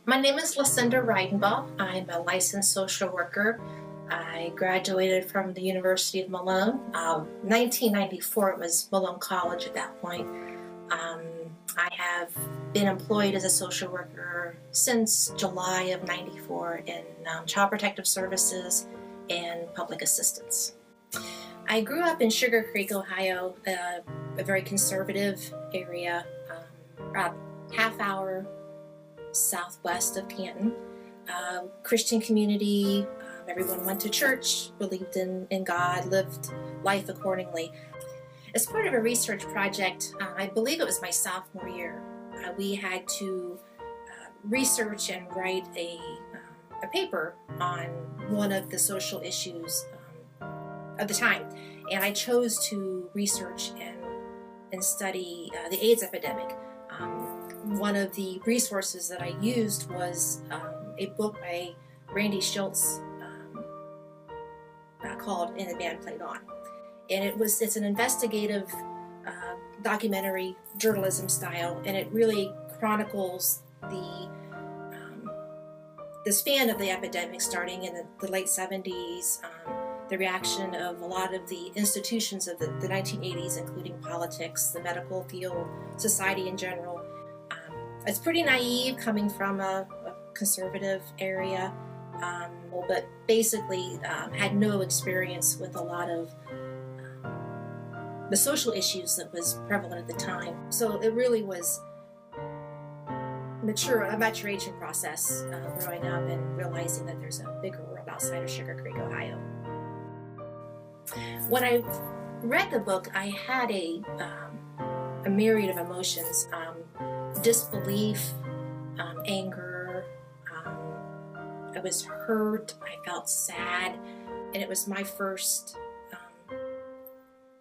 My name is Lucinda Reidenbaugh. I'm a licensed social worker. I graduated from the University of Malone. 1994, it was Malone College at that point. I have been employed as a social worker since July of '94 in Child Protective Services and public assistance. I grew up in Sugar Creek, Ohio, a very conservative area, about half-hour southwest of Canton. Christian community, everyone went to church, believed in God, lived life accordingly. As part of a research project, I believe it was my sophomore year, we had to research and write a paper on one of the social issues of the time. And I chose to research and study the AIDS epidemic. One of the resources that I used was a book by Randy Schultz called "And the Band Played On," and it's an investigative documentary journalism style, and it really chronicles the span of the epidemic, starting in the late '70s. The reaction of a lot of the institutions of the 1980s, including politics, the medical field, society in general. It's pretty naive coming from a conservative area, but basically had no experience with a lot of the social issues that was prevalent at the time. So it really was a maturation process growing up and realizing that there's a bigger world outside of Sugar Creek, Ohio. When I read the book, I had a myriad of emotions. Disbelief, anger, I was hurt, I felt sad, and it was my first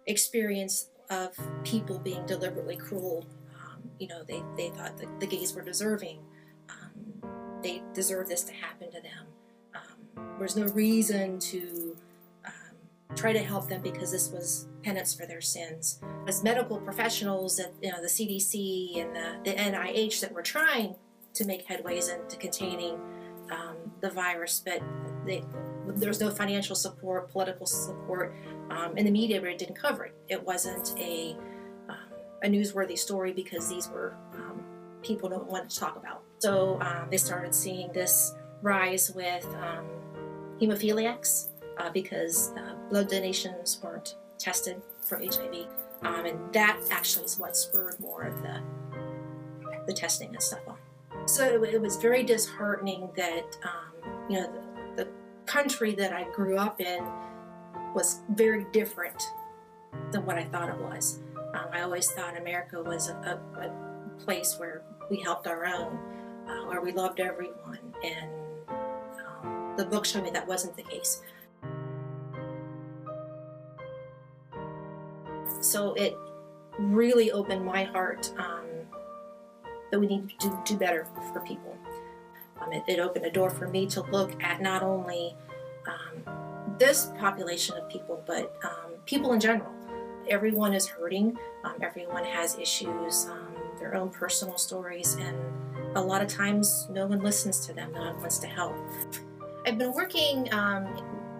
experience of people being deliberately cruel. They thought that the gays were deserving. They deserved this to happen to them. There's no reason to try to help them because this was penance for their sins. As medical professionals at the CDC and the NIH that were trying to make headways into containing the virus, but there was no financial support, political support, and the media really didn't cover it. It wasn't a newsworthy story because these were people no one wanted to talk about. So they started seeing this rise with hemophiliacs because blood donations weren't tested for HIV, and that actually is what spurred more of the testing and stuff on. So it was very disheartening that the country that I grew up in was very different than what I thought it was. I always thought America was a place where we helped our own, where we loved everyone, and the book showed me that wasn't the case. So it really opened my heart that we need to do better for people. It opened a door for me to look at not only this population of people, but people in general. Everyone is hurting. Everyone has issues, their own personal stories, and a lot of times no one listens to them. No one wants to help. I've been working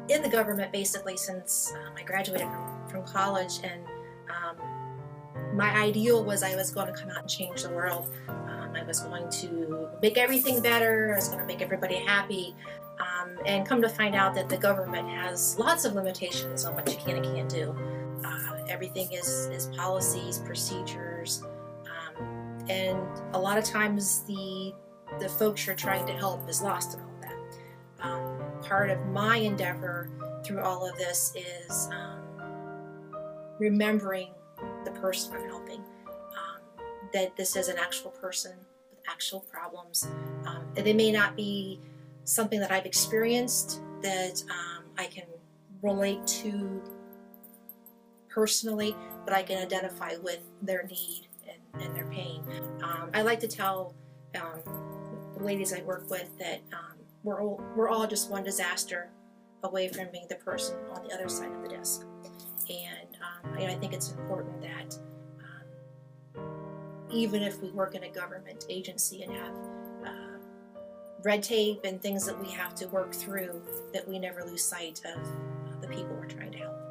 in the government basically since I graduated from college, and my ideal was I was going to come out and change the world. I was going to make everything better. I was going to make everybody happy, and come to find out that the government has lots of limitations on what you can and can't do. Everything is policies, procedures, and a lot of times the folks you're trying to help is lost in all that. Part of my endeavor through all of this is remembering the person I'm helping, that this is an actual person with actual problems. They may not be something that I've experienced that I can relate to personally, but I can identify with their need and their pain. I like to tell the ladies I work with that we're all just one disaster away from being the person on the other side of the desk. And I think it's important that even if we work in a government agency and have red tape and things that we have to work through, that we never lose sight of the people we're trying to help.